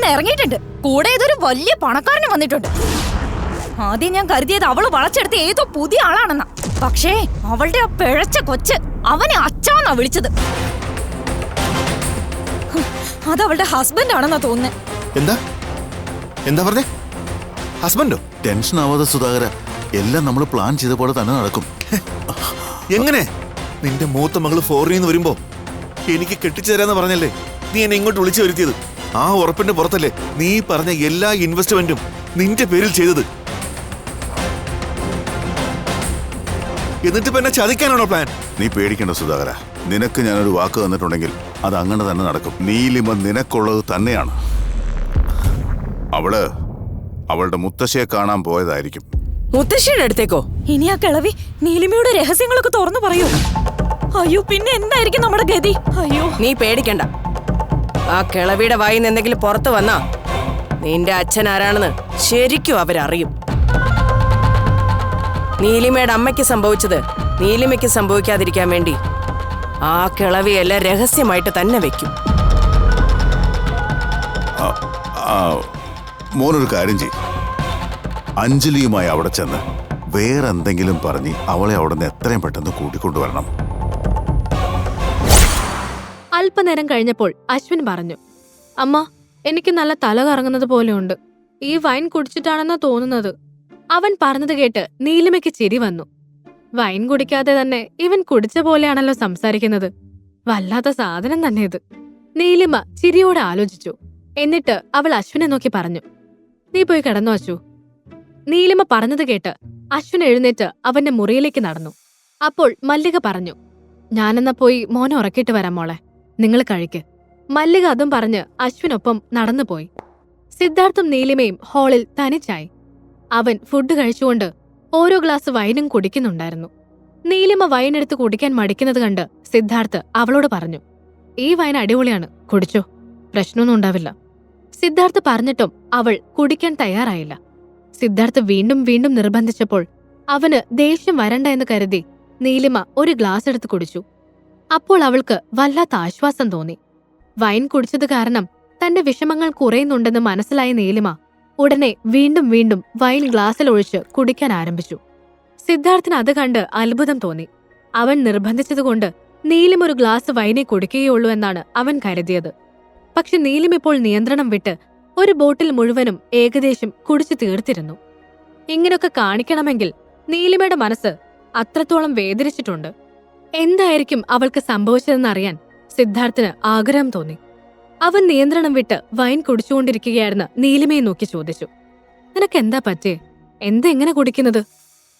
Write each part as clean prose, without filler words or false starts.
വന്ന് ഇറങ്ങിയിട്ടുണ്ട്. കൂടെ ഇതൊരു വലിയ പണക്കാരന് വന്നിട്ടുണ്ട്. ആദ്യം ഞാൻ കരുതിയത് അവള് വളച്ചെടുത്ത് ഏതോ പുതിയ ആളാണെന്നാ. പക്ഷേ അവളുടെ ആ പിഴച്ച കൊച്ച് അവനെ അച്ഛാന്നാ വിളിച്ചത്. അതവളുടെ ഹസ്ബൻഡ് ആണെന്നാ തോന്നുന്നേ. എന്താ എന്താ പറഞ്ഞേ? ഹസ്ബൻഡോ? ടെൻഷൻ ആവാതെ സുധാകര, എല്ലാം നമ്മൾ പ്ലാൻ ചെയ്ത പോലെ തന്നെ നടക്കും. എങ്ങനെ? നിന്റെ മൂത്ത മകള് ഫോറിനിൽ നിന്ന് വരുമ്പോ എനിക്ക് കെട്ടിച്ചു തരാന്ന് പറഞ്ഞല്ലേ നീ എന്നെ ഇങ്ങോട്ട് വിളിച്ചു വരുത്തിയത്? ആ ഉറപ്പിന്റെ പുറത്തല്ലേ നീ പറഞ്ഞ എല്ലാ ഇൻവെസ്റ്റ്മെന്റും നിന്റെ പേരിൽ ചെയ്തത്? എന്നിട്ട് എന്നെ ചതിക്കാനാണോ പ്ലാൻ? നീ പേടിക്കണ്ട സുധാകര, നിനക്ക് ഞാനൊരു വാക്ക് തന്നിട്ടുണ്ടെങ്കിൽ അത് അങ്ങനെ തന്നെ നടക്കും. നീലിമ നിനക്കുള്ളത് തന്നെയാണ്. അവളുടെ മുത്തശ്ശിയെ കാണാൻ പോയതായിരിക്കും. മുത്തശ്ശിയുടെ അടുത്തേക്കോ? ഇനി ആ കിളവി നീലിമയുടെ രഹസ്യങ്ങളൊക്കെ തുറന്നു പറയൂ. അയ്യോ, പിന്നെ എന്തായിരിക്കും നമ്മുടെ ഗതി? അയ്യോ, നീ പേടിക്കണ്ട. ആ കിളവിയുടെ വായിന്ന് എന്തെങ്കിലും പുറത്തു വന്നാ നിന്റെ അച്ഛൻ ആരാണെന്ന് ശരിക്കും അവരറിയും. നീലിമയുടെ അമ്മയ്ക്ക് സംഭവിച്ചത് നീലിമയ്ക്ക് സംഭവിക്കാതിരിക്കാൻ വേണ്ടി ആ കിളവിയെല്ലാം രഹസ്യമായിട്ട് തന്നെ വെക്കും. മോനൊരു കാര്യം ചെയ്യും, അഞ്ജലിയുമായി അവിടെ ചെന്ന് വേറെന്തെങ്കിലും പറഞ്ഞ് അവളെ അവിടെ നിന്ന് എത്രയും പെട്ടെന്ന് കൂട്ടിക്കൊണ്ടുവരണം. അല്പനേരം കഴിഞ്ഞപ്പോൾ അശ്വിൻ പറഞ്ഞു, അമ്മ, എനിക്ക് നല്ല തല കറങ്ങുന്നത് പോലെയുണ്ട്. ഈ വൈൻ കുടിച്ചിട്ടാണെന്നാ തോന്നുന്നത്. അവൻ പറഞ്ഞത് കേട്ട് നീലിമയ്ക്ക് ചിരി വന്നു. വൈൻ കുടിക്കാതെ തന്നെ ഇവൻ കുടിച്ച പോലെയാണല്ലോ സംസാരിക്കുന്നത്. വല്ലാത്ത സാധനം തന്നെ ഇത്. നീലിമ ചിരിയോടെ ആലോചിച്ചു. എന്നിട്ട് അവൾ അശ്വിനെ നോക്കി പറഞ്ഞു, നീ പോയി കിടന്നു അശ്വു. നീലിമ പറഞ്ഞത് കേട്ട് അശ്വിൻ എഴുന്നേറ്റ് അവന്റെ മുറിയിലേക്ക് നടന്നു. അപ്പോൾ മല്ലിക പറഞ്ഞു, ഞാനെന്നാ പോയി മോനെ ഉറക്കിയിട്ട് വരാം മോളെ, നിങ്ങൾ കഴിക്ക്. മല്ലിക അതും പറഞ്ഞ് അശ്വിനൊപ്പം നടന്നുപോയി. സിദ്ധാർത്ഥും നീലിമയും ഹാളിൽ തനിച്ചായി. അവൻ ഫുഡ് കഴിച്ചുകൊണ്ട് ഓരോ ഗ്ലാസ് വൈനും കുടിക്കുന്നുണ്ടായിരുന്നു. നീലിമ വൈനെടുത്ത് കുടിക്കാൻ മടിക്കുന്നത് കണ്ട് സിദ്ധാർത്ഥ് അവളോട് പറഞ്ഞു, ഈ വൈൻ അടിപൊളിയാണ്, കുടിച്ചോ, പ്രശ്നമൊന്നും ഉണ്ടാവില്ല. സിദ്ധാർത്ഥ് പറഞ്ഞിട്ടും അവൾ കുടിക്കാൻ തയ്യാറായില്ല. സിദ്ധാർത്ഥ് വീണ്ടും വീണ്ടും നിർബന്ധിച്ചപ്പോൾ അവന് ദേഷ്യം വരണ്ട എന്ന് കരുതി നീലിമ ഒരു ഗ്ലാസ് എടുത്ത് കുടിച്ചു. അപ്പോൾ അവൾക്ക് വല്ലാത്ത ആശ്വാസം തോന്നി. വൈൻ കുടിച്ചത് കാരണം തന്റെ വിഷമങ്ങൾ കുറയുന്നുണ്ടെന്ന് മനസ്സിലായ നീലിമ ഉടനെ വീണ്ടും വീണ്ടും വൈൻ ഗ്ലാസ്സിലൊഴിച്ച് കുടിക്കാൻ ആരംഭിച്ചു. സിദ്ധാർത്ഥിന് അത് കണ്ട് അത്ഭുതം തോന്നി. അവൻ നിർബന്ധിച്ചതുകൊണ്ട് നീലിമ ഒരു ഗ്ലാസ് വൈനെ കുടിക്കുകയുള്ളൂ എന്നാണ് അവൻ കരുതിയത്. പക്ഷെ നീലിമ ഇപ്പോൾ നിയന്ത്രണം വിട്ട് ഒരു ബോട്ടിൽ മുഴുവനും ഏകദേശം കുടിച്ചു തീർത്തിരുന്നു. ഇങ്ങനൊക്കെ കാണിക്കണമെങ്കിൽ നീലിമയുടെ മനസ്സ് അത്രത്തോളം വേദനിച്ചിട്ടുണ്ട്. എന്തായിരിക്കും അവൾക്ക് സംഭവിച്ചതെന്നറിയാൻ സിദ്ധാർത്ഥിന് ആഗ്രഹം തോന്നി. അവൻ നിയന്ത്രണം വിട്ട് വൈൻ കുടിച്ചുകൊണ്ടിരിക്കുകയായിരുന്ന നീലിമയെ നോക്കി ചോദിച്ചു, നിനക്കെന്താ പറ്റേ? എങ്ങനെ കുടിക്കുന്നത്?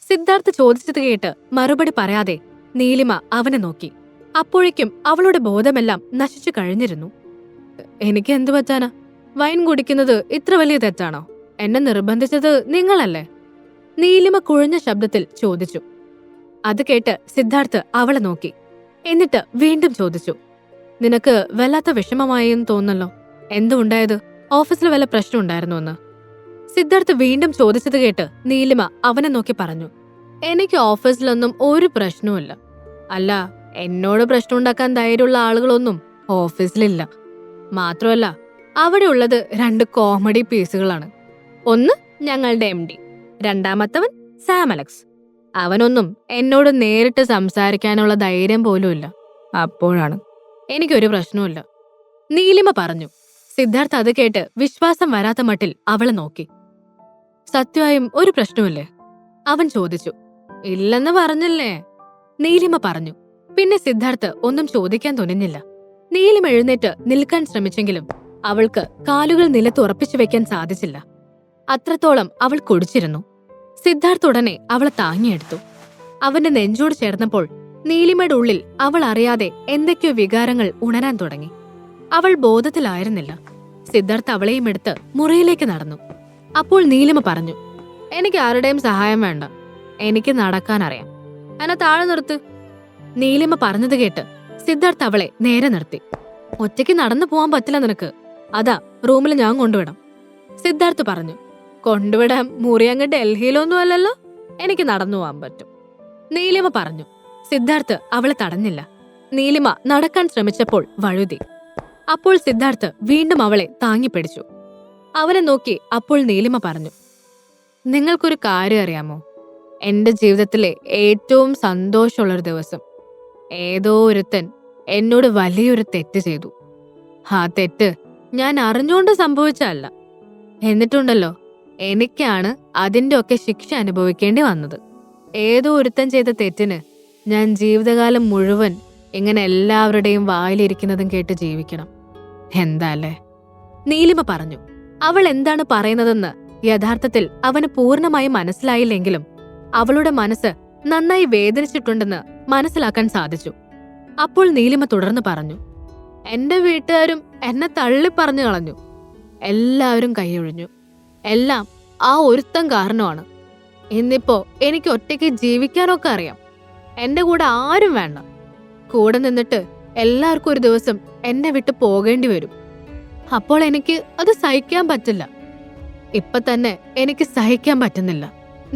സിദ്ധാർത്ഥ് ചോദിച്ചത് കേട്ട് മറുപടി പറയാതെ നീലിമ അവനെ നോക്കി. അപ്പോഴേക്കും അവളുടെ ബോധമെല്ലാം നശിച്ചു കഴിഞ്ഞിരുന്നു. എനിക്ക് എന്തു പറ്റാനാ? വൈൻ കുടിക്കുന്നത് ഇത്ര വലിയ തെറ്റാണോ? എന്നെ നിർബന്ധിച്ചത് നിങ്ങളല്ലേ? നീലിമ കുഴഞ്ഞ ശബ്ദത്തിൽ ചോദിച്ചു. അത് കേട്ട് സിദ്ധാർത്ഥ് അവളെ നോക്കി. എന്നിട്ട് വീണ്ടും ചോദിച്ചു, നിനക്ക് വല്ലാത്ത വിഷമമായെന്ന് തോന്നല്ലോ. എന്തുണ്ടായത്? ഓഫീസിൽ വല്ല പ്രശ്നം ഉണ്ടായിരുന്നു എന്ന്? സിദ്ധാർത്ഥ് വീണ്ടും ചോദിച്ചത് കേട്ട് നീലിമ അവനെ നോക്കി പറഞ്ഞു, എനിക്ക് ഓഫീസിലൊന്നും ഒരു പ്രശ്നവുമില്ല. അല്ല, എന്നോട് പ്രശ്നം ഉണ്ടാക്കാൻ ധൈര്യമുള്ള ആളുകളൊന്നും ഓഫീസിലില്ല. മാത്രമല്ല, അവിടെ ഉള്ളത് 2 കോമഡി പീസുകളാണ്. ഒന്ന് ഞങ്ങളുടെ MD, രണ്ടാമത്തവൻ സാം അലക്സ്. അവനൊന്നും എന്നോട് നേരിട്ട് സംസാരിക്കാനുള്ള ധൈര്യം പോലുമില്ല. അപ്പോഴാണ് എനിക്കൊരു പ്രശ്നവുമില്ല, നീലിമ പറഞ്ഞു. സിദ്ധാർത്ഥ് അത് കേട്ട് വിശ്വാസം വരാത്ത മട്ടിൽ അവളെ നോക്കി. സത്യമായും ഒരു പ്രശ്നമില്ലേ? അവൻ ചോദിച്ചു. ഇല്ലെന്ന് പറഞ്ഞില്ലേ? നീലിമ പറഞ്ഞു. പിന്നെ സിദ്ധാർത്ഥ് ഒന്നും ചോദിക്കാൻ തുനിഞ്ഞില്ല. നീലിമ എഴുന്നേറ്റ് നിൽക്കാൻ ശ്രമിച്ചെങ്കിലും അവൾക്ക് കാലുകൾ നിലത്ത് ഉറപ്പിച്ചു വെക്കാൻ സാധിച്ചില്ല. അത്രത്തോളം അവൾ കുടിച്ചിരുന്നു. സിദ്ധാർത്ഥ് ഉടനെ അവളെ താങ്ങിയെടുത്തു. അവന്റെ നെഞ്ചോട് ചേർന്നപ്പോൾ നീലിമയുടെ ഉള്ളിൽ അവൾ അറിയാതെ എന്തൊക്കെയോ വികാരങ്ങൾ ഉണരാൻ തുടങ്ങി. അവൾ ബോധത്തിലായിരുന്നില്ല. സിദ്ധാർത്ഥ് അവളെയും എടുത്ത് മുറിയിലേക്ക് നടന്നു. അപ്പോൾ നീലിമ പറഞ്ഞു, എനിക്ക് ആരുടെയും സഹായം വേണ്ട, എനിക്ക് നടക്കാനറിയാം, എന്നെ താഴെ നിർത്ത്. നീലിമ പറഞ്ഞത് കേട്ട് സിദ്ധാർത്ഥ് അവളെ നേരെ നിർത്തി. ഒറ്റയ്ക്ക് നടന്നു പോവാൻ പറ്റില്ല നിനക്ക്, അതാ റൂമിൽ ഞാൻ കൊണ്ടുവിടാം. സിദ്ധാർത്ഥ് പറഞ്ഞു. കൊണ്ടുവിടാൻ മുറി അങ്ങ് ഡൽഹിയിലൊന്നും അല്ലല്ലോ, എനിക്ക് നടന്നു പോവാൻ പറ്റും, നീലിമ പറഞ്ഞു. സിദ്ധാർത്ഥ് അവളെ തടഞ്ഞില്ല. നീലിമ നടക്കാൻ ശ്രമിച്ചപ്പോൾ വഴുതി. അപ്പോൾ സിദ്ധാർത്ഥ് വീണ്ടും അവളെ താങ്ങിപ്പിടിച്ചു. അവനെ നോക്കി അപ്പോൾ നീലിമ പറഞ്ഞു, നിങ്ങൾക്കൊരു കാര്യം അറിയാമോ? എന്റെ ജീവിതത്തിലെ ഏറ്റവും സന്തോഷമുള്ളൊരു ദിവസം ഏതോ ഒരുത്തൻ എന്നോട് വലിയൊരു തെറ്റ് ചെയ്തു. ആ തെറ്റ് ഞാൻ അറിഞ്ഞുകൊണ്ട് സംഭവിച്ചല്ല. എന്നിട്ടുണ്ടല്ലോ, എനിക്കാണ് അതിന്റെ ഒക്കെ ശിക്ഷ അനുഭവിക്കേണ്ടി വന്നത്. ഏതോ ഒരുത്തൻ ചെയ്ത തെറ്റിന് ഞാൻ ജീവിതകാലം മുഴുവൻ ഇങ്ങനെ എല്ലാവരുടെയും വായിലിരിക്കുന്നതും കേട്ട് ജീവിക്കണം. എന്താല്ലേ? നീലിമ പറഞ്ഞു. അവൾ എന്താണ് പറയുന്നതെന്ന് യഥാർത്ഥത്തിൽ അവന് പൂർണ്ണമായും മനസ്സിലായില്ലെങ്കിലും അവളുടെ മനസ്സ് നന്നായി വേദനിച്ചിട്ടുണ്ടെന്ന് മനസ്സിലാക്കാൻ സാധിച്ചു. അപ്പോൾ നീലിമ തുടർന്ന് പറഞ്ഞു, എന്റെ വീട്ടുകാരും എന്നെ തള്ളിപ്പറഞ്ഞു കളഞ്ഞു. എല്ലാവരും കൈയൊഴിഞ്ഞു. എല്ലാം ആ ഒരുത്തൻ കാരണമാണ്. ഇന്നിപ്പോ എനിക്ക് ഒറ്റയ്ക്ക് ജീവിക്കാനൊക്കെ അറിയാം. എന്റെ കൂടെ ആരും വേണ്ട. കൂടെ നിന്നിട്ട് എല്ലാവർക്കും ഒരു ദിവസം എന്നെ വിട്ട് പോകേണ്ടി വരും. അപ്പോൾ എനിക്ക് അത് സഹിക്കാൻ പറ്റില്ല. ഇപ്പൊ തന്നെ എനിക്ക് സഹിക്കാൻ പറ്റുന്നില്ല.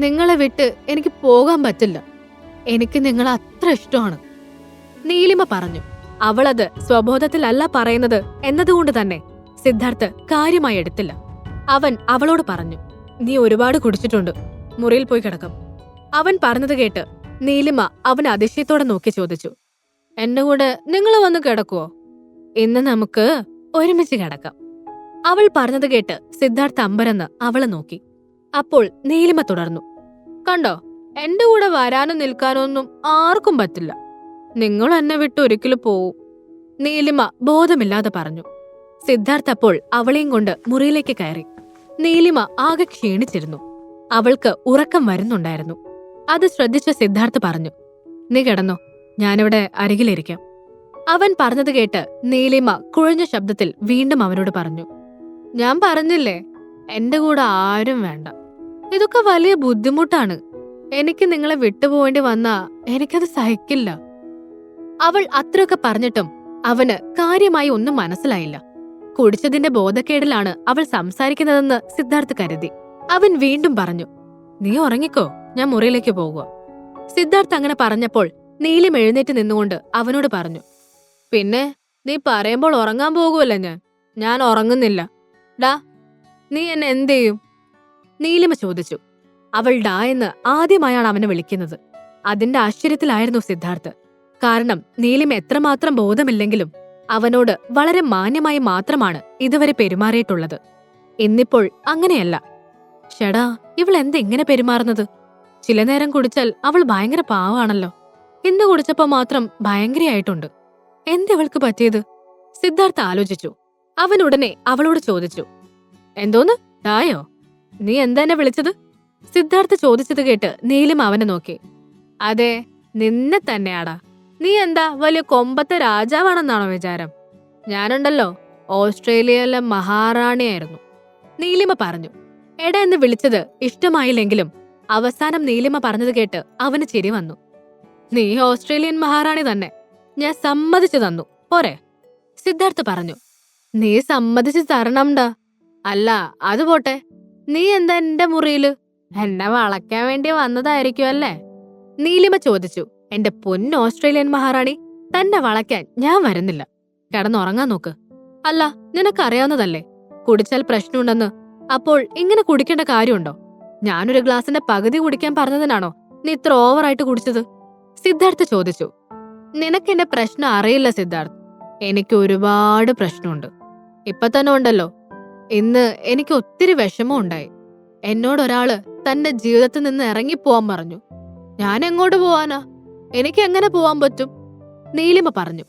നിങ്ങളെ വിട്ട് എനിക്ക് പോകാൻ പറ്റില്ല. എനിക്ക് നിങ്ങളെ അത്ര ഇഷ്ടമാണ്. നീലിമ പറഞ്ഞു. അവളത് സ്വബോധത്തിലല്ല പറയുന്നത് എന്നതുകൊണ്ട് തന്നെ സിദ്ധാർത്ഥ് കാര്യമായി എടുത്തില്ല. അവൻ അവളോട് പറഞ്ഞു, നീ ഒരുപാട് കുടിച്ചിട്ടുണ്ട്, മുറിയിൽ പോയി കിടക്കാം. അവൻ പറഞ്ഞത് കേട്ട് നീലിമ അവൻ അതിശയത്തോടെ നോക്കി ചോദിച്ചു, എന്റെ കൂടെ നിങ്ങൾ വന്ന് കിടക്കുവോ? ഇന്ന് നമുക്ക് ഒരുമിച്ച് കിടക്കാം. അവൾ പറഞ്ഞത് കേട്ട് സിദ്ധാർത്ഥ് അമ്പരന്ന് അവളെ നോക്കി. അപ്പോൾ നീലിമ തുടർന്നു, കണ്ടോ, എന്റെ കൂടെ വരാനും നിൽക്കാനോ ഒന്നും ആർക്കും പറ്റില്ല. നിങ്ങൾ എന്നെ വിട്ട് ഒരിക്കലും പോവും. നീലിമ ബോധമില്ലാതെ പറഞ്ഞു. സിദ്ധാർത്ഥ് അപ്പോൾ അവളെയും കൊണ്ട് മുറിയിലേക്ക് കയറി. നീലിമ ആകെ ക്ഷീണിച്ചിരുന്നു. അവൾക്ക് ഉറക്കം വരുന്നുണ്ടായിരുന്നു. അത് ശ്രദ്ധിച്ച സിദ്ധാർത്ഥ് പറഞ്ഞു, നീ കിടന്നോ, ഞാനിവിടെ അരികിലിരിക്കാം. അവൻ പറഞ്ഞത് കേട്ട് നീലിമ കുഴഞ്ഞ ശബ്ദത്തിൽ വീണ്ടും അവനോട് പറഞ്ഞു, ഞാൻ പറഞ്ഞില്ലേ, എന്റെ കൂടെ ആരും വേണ്ട. ഇതൊക്കെ വലിയ ബുദ്ധിമുട്ടാണ്. എനിക്ക് നിങ്ങളെ വിട്ടുപോകേണ്ടി വന്നാ എനിക്കത് സഹിക്കില്ല. അവൾ അത്രയൊക്കെ പറഞ്ഞിട്ടും അവന് കാര്യമായി ഒന്നും മനസ്സിലായില്ല. കുടിച്ചതിന്റെ ബോധക്കേടിലാണ് അവൾ സംസാരിക്കുന്നതെന്ന് സിദ്ധാർത്ഥ് കരുതി. അവൻ വീണ്ടും പറഞ്ഞു, നീ ഉറങ്ങിക്കോ, ഞാൻ മുറിയിലേക്ക് പോകുക. സിദ്ധാർത്ഥ് അങ്ങനെ പറഞ്ഞപ്പോൾ നീലിം എഴുന്നേറ്റ് നിന്നുകൊണ്ട് അവനോട് പറഞ്ഞു, പിന്നെ നീ പറയുമ്പോൾ ഉറങ്ങാൻ പോകുമല്ലോ. ഞാൻ ഉറങ്ങുന്നില്ല. ഡാ, നീ എന്നെ എന്ത് ചെയ്യും? നീലിമ ചോദിച്ചു. അവൾ ഡാ എന്ന് ആദ്യമായാണ് അവനെ വിളിക്കുന്നത്. അതിന്റെ ആശ്ചര്യത്തിലായിരുന്നു സിദ്ധാർത്ഥ്. കാരണം നീലിമ എത്രമാത്രം ബോധമില്ലെങ്കിലും അവനോട് വളരെ മാന്യമായി മാത്രമാണ് ഇതുവരെ പെരുമാറിയിട്ടുള്ളത്. ഇന്നിപ്പോൾ അങ്ങനെയല്ല. ഷെടാ, ഇവൾ എന്തെങ്ങനെ പെരുമാറുന്നത്? ചില നേരം കുടിച്ചാൽ അവൾ ഭയങ്കര പാവാണല്ലോ. ഇന്ന് കുടിച്ചപ്പോ മാത്രം ഭയങ്കരയായിട്ടുണ്ട്. എന്തിവൾക്ക് പറ്റിയത്? സിദ്ധാർത്ഥ് ആലോചിച്ചു. അവൻ ഉടനെ അവളോട് ചോദിച്ചു, എന്തോന്ന് ഡായോ? നീ എന്താ എന്നെ വിളിച്ചത്? സിദ്ധാർത്ഥ് ചോദിച്ചത് കേട്ട് നീലിമ അവനെ നോക്കി. അതെ, നിന്നെ തന്നെയാടാ. നീ എന്താ വലിയ കൊമ്പത്തെ രാജാവാണെന്നാണോ വിചാരം? ഞാനുണ്ടല്ലോ ഓസ്ട്രേലിയയിലെ മഹാറാണിയായിരുന്നു. നീലിമ പറഞ്ഞു. എടാ എന്ന് വിളിച്ചത് ഇഷ്ടമായില്ലെങ്കിലും അവസാനം നീലിമ പറഞ്ഞത് കേട്ട് അവന് ചിരി വന്നു. നീ ഓസ്ട്രേലിയൻ മഹാറാണി തന്നെ, ഞാൻ സമ്മതിച്ചു തന്നു, പോരെ? സിദ്ധാർത്ഥ് പറഞ്ഞു. നീ സമ്മതിച്ചു തരണംടാ. അല്ല, അത് പോട്ടെ, നീ എന്താ എന്റെ മുറിയില്? എന്നെ വളയ്ക്കാൻ വേണ്ടി വന്നതായിരിക്കും അല്ലേ? നീലിമ ചോദിച്ചു. എന്റെ പൊന്ന് ഓസ്ട്രേലിയൻ മഹാറാണി, തന്നെ വളയ്ക്കാൻ ഞാൻ വരുന്നില്ല. കിടന്നുറങ്ങാൻ നോക്ക്. അല്ല, നിനക്കറിയാവുന്നതല്ലേ കുടിച്ചാൽ പ്രശ്നമുണ്ടെന്ന്. അപ്പോൾ ഇങ്ങനെ കുടിക്കേണ്ട കാര്യമുണ്ടോ? ഞാനൊരു ഗ്ലാസിന്റെ പകുതി കുടിക്കാൻ പറഞ്ഞതിനാണോ നീ ഇത്ര ഓവറായിട്ട് കുടിച്ചത്? സിദ്ധാർത്ഥ് ചോദിച്ചു. നിനക്കെന്റെ പ്രശ്നം അറിയില്ല സിദ്ധാർത്ഥ്. എനിക്ക് ഒരുപാട് പ്രശ്നമുണ്ട്. ഇപ്പൊ തന്നെ ഉണ്ടല്ലോ. ഇന്ന് എനിക്ക് ഒത്തിരി വിഷമം ഉണ്ടായി. എന്നോടൊരാള് തന്റെ ജീവിതത്തിൽ നിന്ന് ഇറങ്ങിപ്പോവാൻ പറഞ്ഞു. ഞാൻ എങ്ങോട്ട് പോവാനാ? എനിക്ക് എങ്ങനെ പോവാൻ പറ്റും? നീലിമ പറഞ്ഞു.